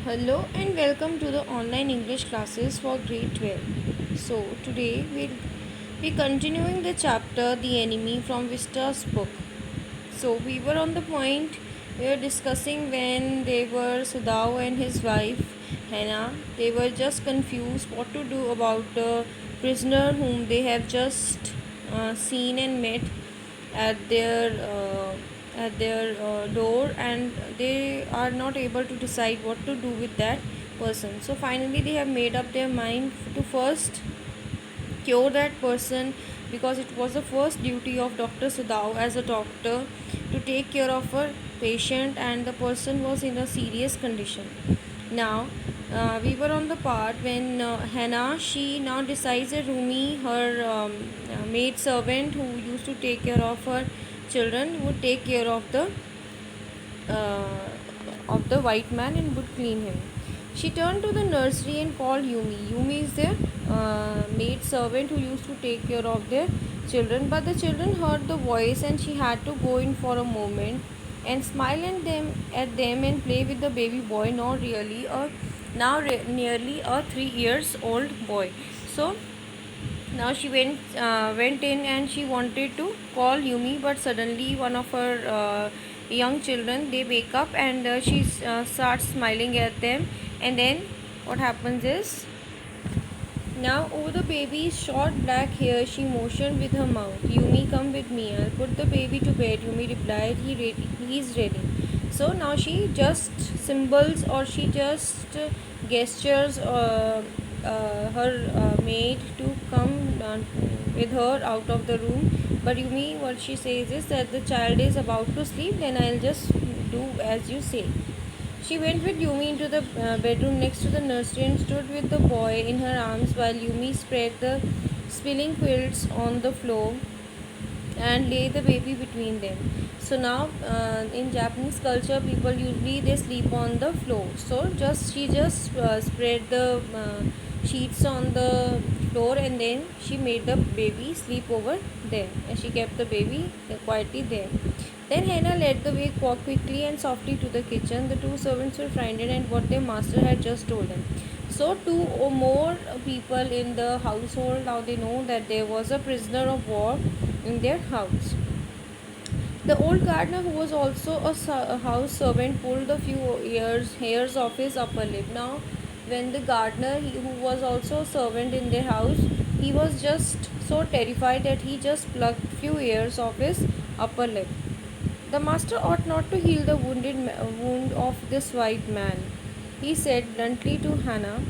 Hello and welcome to the online English classes for grade 12. So today we'll be continuing the chapter The Enemy from Vista's book. So we were on the point we were discussing when they were Sudao and his wife Hannah. They were just confused what to do about the prisoner whom they have just seen and met at their door, and they are not able to decide what to do with that person. So finally they have made up their mind to first cure that person, because it was the first duty of Dr. Sudao as a doctor to take care of a patient, and the person was in a serious condition. Now we were on the part when Hannah, she now decides that Rumi, her maid servant who used to take care of her children, would take care uh, of the white man and would clean him. She turned to the nursery and called Yumi. Yumi is their maid servant who used to take care of their children. But the children heard the voice and she had to go in for a moment and smile at them and play with the baby boy, not really a nearly a 3 years old boy. So now she went in and she wanted to call Yumi, but suddenly one of her young children, they wake up, and she starts smiling at them. And then what happens is, now over the baby's short black hair, she motioned with her mouth. Yumi, come with me. I'll put the baby to bed. Yumi replied, he's ready. So now she just symbols, or she just gestures her maid to come with her out of the room. But Yumi, what she says is that the child is about to sleep, then I'll just do as you say. She went with Yumi into the bedroom next to the nursery and stood with the boy in her arms while Yumi spread the spilling quilts on the floor and lay the baby between them. So now in Japanese culture, people usually they sleep on the floor. So she just spread the sheets on the floor, and then she made the baby sleep over there, and she kept the baby quietly there. Then Hannah led the way quickly and softly to the kitchen. The two servants were frightened at what their master had just told them. So two or more people in the household, now they know that there was a prisoner of war in their house. The old gardener, who was also a house servant, pulled a few hairs off his upper lip. Now, when the gardener, who was also a servant in their house, he was just so terrified that he just plucked few hairs off his upper lip. The master ought not to heal the wound of this white man, he said bluntly to Hannah.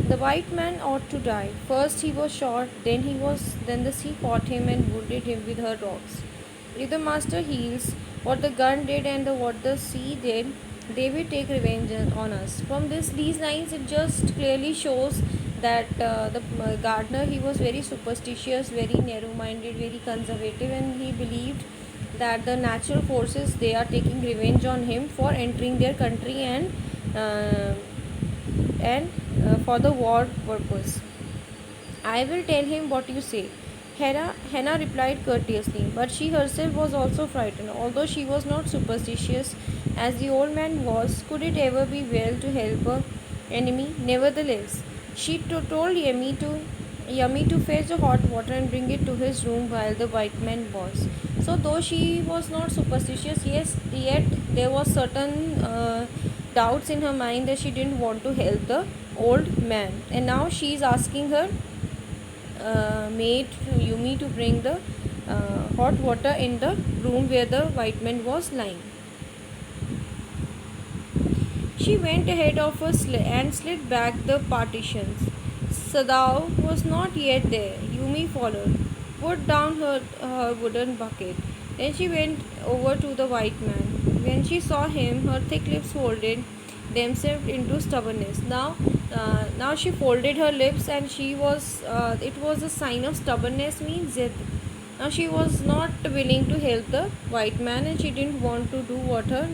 The white man ought to die. First he was shot, then the sea caught him and wounded him with her rocks. If the master heals what the gun did and what the sea did, they will take revenge on us. From these lines, it just clearly shows that the gardener, he was very superstitious, very narrow-minded, very conservative, and he believed that the natural forces, they are taking revenge on him for entering their country uh, and for the war purpose. I will tell him what you say. Hannah replied courteously, but she herself was also frightened. Although she was not superstitious as the old man was, could it ever be well to help a enemy? Nevertheless, she told Yummy to fetch the hot water and bring it to his room while the white man was. So, though she was not superstitious, yes, yet there was certain doubts in her mind that she didn't want to help the old man. And now she is asking her maid Yumi to bring the hot water in the room where the white man was lying. She went ahead of us and slid back the partitions. Sadao was not yet there. Yumi followed, put down her wooden bucket. Then she went over to the white man. When she saw him, her thick lips folded themselves into stubbornness. Now she folded her lips, and she was. It was a sign of stubbornness, means zid. Now she was not willing to help the white man, and she didn't want to do what her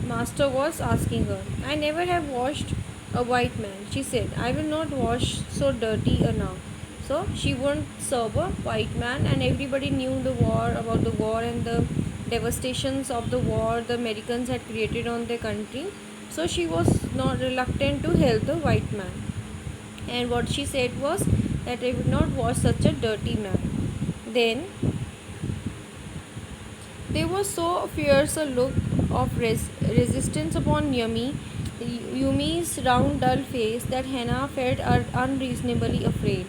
master was asking her. I never have washed a white man, she said. I will not wash so dirty now. So she wouldn't serve a white man, and everybody knew the war and the devastations of the war the Americans had created on their country. So she was not reluctant to help the white man. And what she said was that I would not watch such a dirty man. Then there was so fierce a look of resistance upon Yumi's round dull face that Hannah felt unreasonably afraid.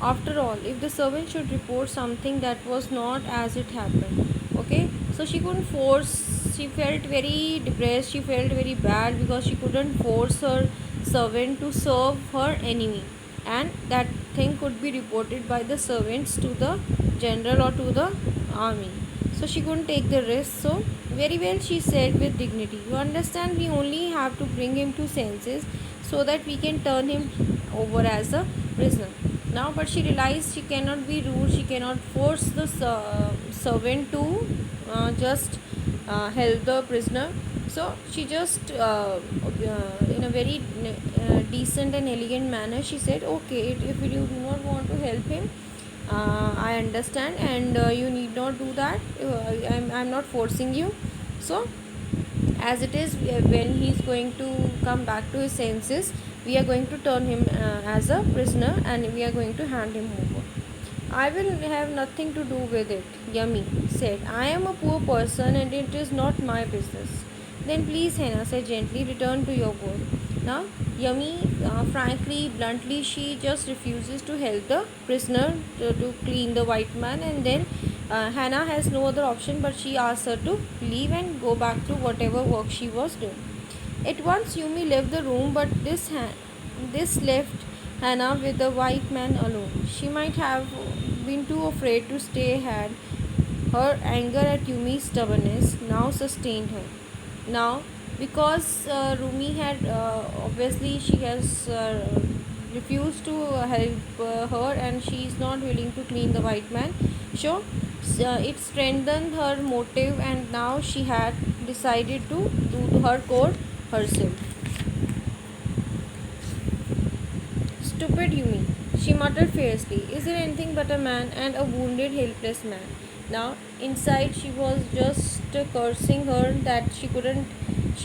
After all, if the servant should report something that was not as it happened, okay, so she couldn't force, she felt very depressed, she felt very bad because she couldn't force her servant to serve her enemy, and that thing could be reported by the servants to the general or to the army. So she couldn't take the risk. So very well, she said with dignity, you understand, we only have to bring him to senses so that we can turn him over as a prisoner now. But she realized she cannot be rude, she cannot force the servant to just help the prisoner. So she just in a very decent and elegant manner she said, okay, if you do not want to help him, I understand, and you need not do that. I'm not forcing you. So as it is, when he is going to come back to his senses, we are going to turn him as a prisoner and we are going to hand him over. I will have nothing to do with it, Yummy said. I am a poor person and it is not my business. Then please, Hannah said gently, return to your work. Now, Yummy, frankly, bluntly, she just refuses to help the prisoner to clean the white man, and then Hannah has no other option but she asks her to leave and go back to whatever work she was doing. At once, Yumi left the room, but this left Hannah with the white man alone. She might have been too afraid to stay had her anger at Yumi's stubbornness now sustained her. Now, because Rumi had obviously she has refused to help her and she is not willing to clean the white man, so it strengthened her motive, and now she had decided to do her core herself. Stupid Yumi, she muttered fiercely. Is it anything but a man, and a wounded, helpless man? Now, inside, she was just cursing her that she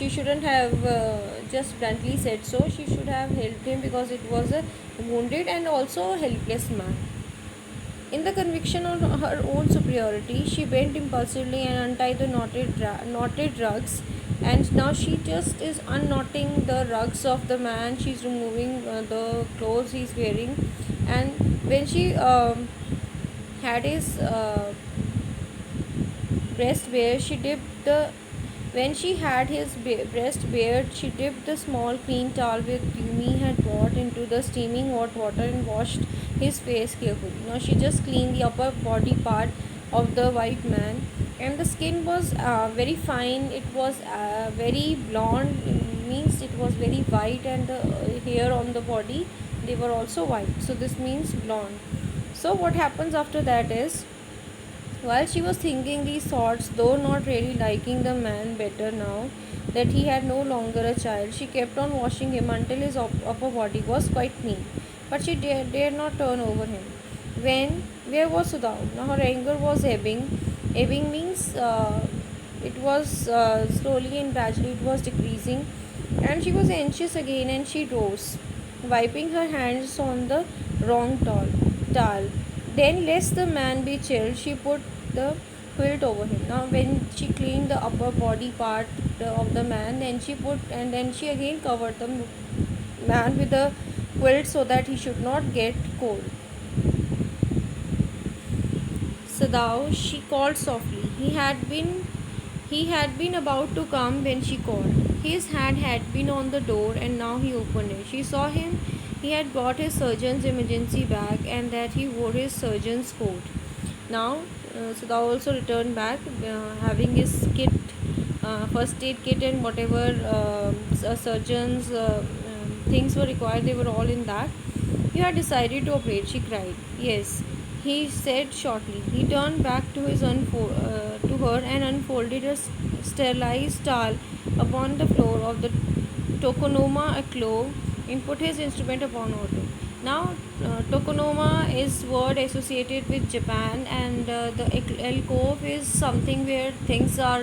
shouldn't have just bluntly said so. She should have helped him because it was a wounded and also a helpless man. In the conviction of her own superiority, she bent impulsively and untied the knotted rugs. And now she just is unknotting the rugs of the man. She's removing the clothes he's wearing. And when she had his breast bare, she dipped the when she had his breast bared, she dipped the small clean towel with Yumi had brought into the steaming hot water and washed his face carefully. Now she just cleaned the upper body part of the white man, and the skin was very fine. It was very blonde, means it was very white, and the hair on the body, they were also white. So this means blonde. So what happens after that is, while she was thinking these thoughts, though not really liking the man better now that he had no longer a child, she kept on washing him until his upper body was quite clean. But she dared not turn over him. Where was Sudhav? Now her anger was ebbing. Ebbing means it was slowly and gradually it was decreasing, and she was anxious again, and she rose, wiping her hands on the wrong towel. Then, lest the man be chilled, she put the quilt over him. Now, when she cleaned the upper body part of the man, then she again covered the man with the quilt so that he should not get cold. Sadao, she called softly. He had been about to come when she called. His hand had been on the door and now he opened it. She saw him. He had brought his surgeon's emergency bag and that he wore his surgeon's coat. Now, Sadao also returned back having his kit, first aid kit, and whatever surgeon's things were required, they were all in that. You had decided to operate, she cried. Yes, he said shortly. He turned back to to her and unfolded a sterilized towel upon the floor of the Tokonoma Clove and put his instrument upon order. Now, tokonoma is word associated with Japan, and the alcove is something where things are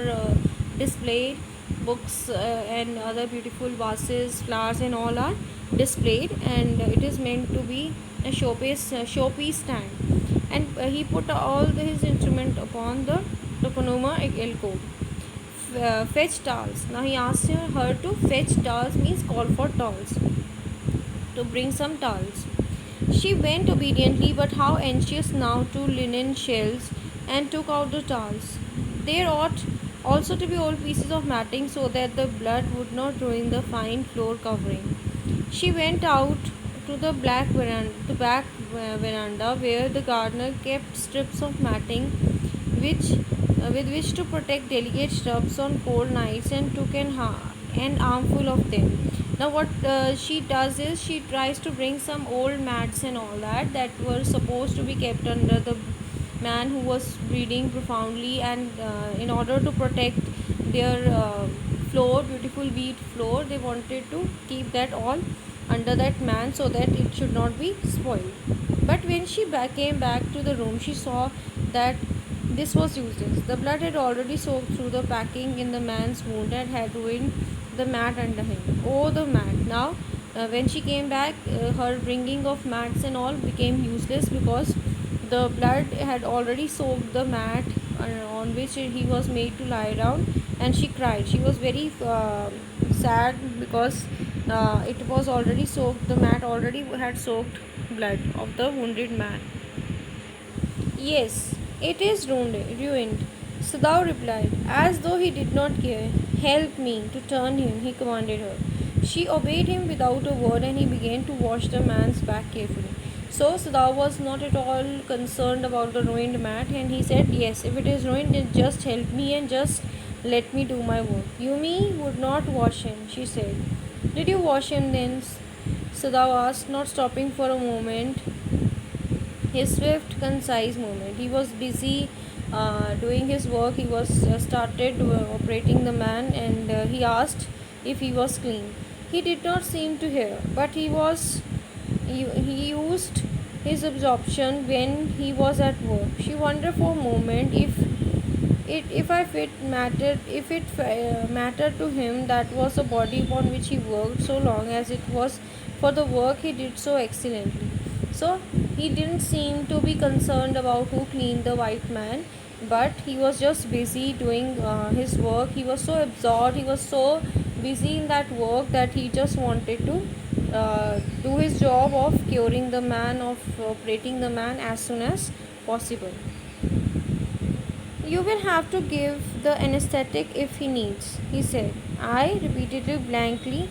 displayed. Books and other beautiful vases, flowers, and all are displayed, and it is meant to be a showpiece stand. And he put all his instrument upon the tokonoma alcove. Fetch towels. Now he asked her to fetch towels, means call for towels, to bring some towels. She went obediently, but how anxious now, to linen shelves, and took out the towels. There ought also to be old pieces of matting so that the blood would not ruin the fine floor covering. She went out to the back veranda where the gardener kept strips of matting which with which to protect delicate shrubs on cold nights, and took an armful of them. Now what she does is she tries to bring some old mats and all that were supposed to be kept under the man who was breathing profoundly, and in order to protect their beautiful wheat floor, they wanted to keep that all under that man so that it should not be spoiled. But when she came back to the room, she saw that this was useless. The blood had already soaked through the packing in the man's wound and had ruined the mat under him. Oh, the mat! Now, when she came back, her bringing of mats and all became useless because the blood had already soaked the mat on which he was made to lie down, and she cried. She was very sad because it was already soaked, the mat already had soaked blood of the wounded man. Yes, it is ruined. Sadao replied, as though he did not care. Help me to turn him, he commanded her. She obeyed him without a word, and he began to wash the man's back carefully. So Sadao was not at all concerned about the ruined mat, and he said, yes, if it is ruined, then just help me and just let me do my work. Yumi would not wash him, she said. Did you wash him then? Sadao asked, not stopping for a moment. His swift, concise movement. He was busy doing his work. He was started operating the man, and he asked if he was clean. He did not seem to hear, but he used his absorption when he was at work. She wondered for a moment if it mattered to him that was the body upon which he worked so long as it was for the work he did so excellently. So he didn't seem to be concerned about who cleaned the white man, but he was just busy doing his work. He was so absorbed, he was so busy in that work that he just wanted to do his job of curing the man, of operating the man as soon as possible. You will have to give the anesthetic if he needs, he said. I repeated blankly,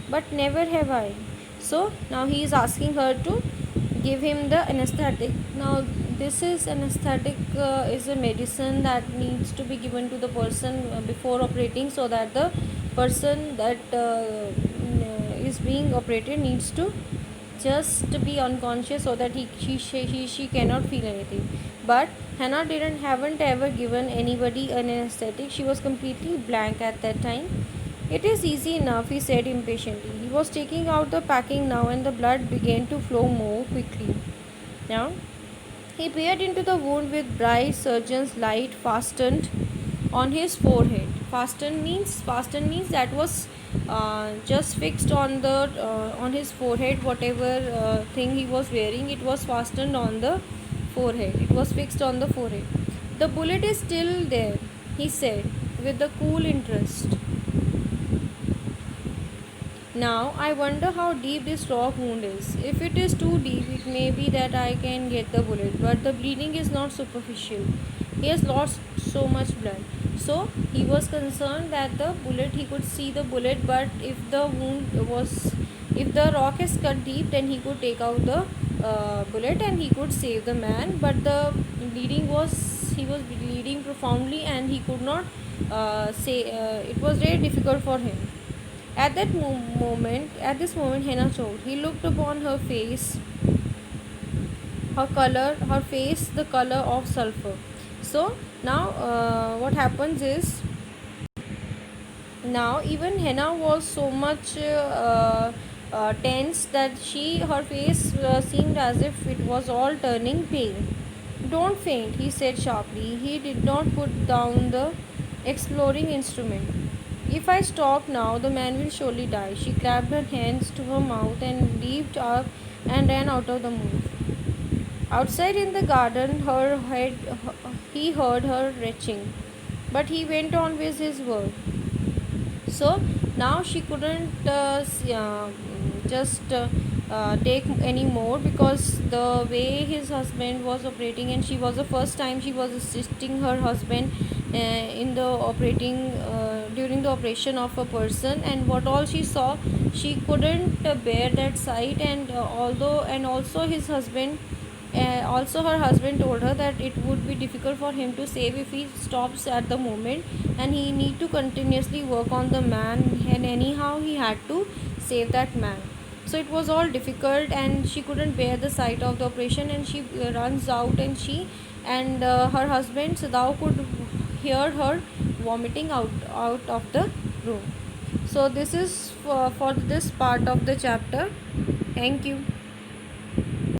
but never have I. So now he is asking her to give him the anesthetic. Now this is anesthetic is a medicine that needs to be given to the person before operating, so that the person that is being operated needs to just be unconscious so that she cannot feel anything. But Hannah didn't haven't ever given anybody an anesthetic. She was completely blank at that time. It is easy enough, he said impatiently. He was taking out the packing now, and the blood began to flow more quickly. Now he peered into the wound with bright surgeon's light fastened on his forehead. Fastened means that was just fixed on the on his forehead. Whatever thing he was wearing, it was fastened on the forehead. It was fixed on the forehead. The bullet is still there, he said with the cool interest. Now I wonder how deep this rock wound is. If it is too deep, it may be that I can get the bullet, but the bleeding is not superficial. He has lost so much blood. So he was concerned that the bullet, he could see the bullet, but if the rock is cut deep, then he could take out the bullet and he could save the man. But the he was bleeding profoundly, and he could not it was very difficult for him. At this moment, Hannah choked. He looked upon her face, her face, the color of sulfur. So now, what happens is, now even Hannah was so much tense that her face seemed as if it was all turning pale. Don't faint, he said sharply. He did not put down the exploring instrument. If I stop now, the man will surely die. She clapped her hands to her mouth and leaped up and ran out of the room. Outside in the garden, he heard her retching, but he went on with his work. So now she couldn't just take any more, because the way his husband was operating, and she was the first time she was assisting her husband in the operating during the operation of a person, and what all she saw, she couldn't bear that sight. And also his husband, also her husband told her that it would be difficult for him to save if he stops at the moment, and he need to continuously work on the man, and anyhow he had to save that man. So it was all difficult, and she couldn't bear the sight of the operation, and she runs out, and her husband Sadao could hear her vomiting out of the room. So this is for this part of the chapter. Thank you.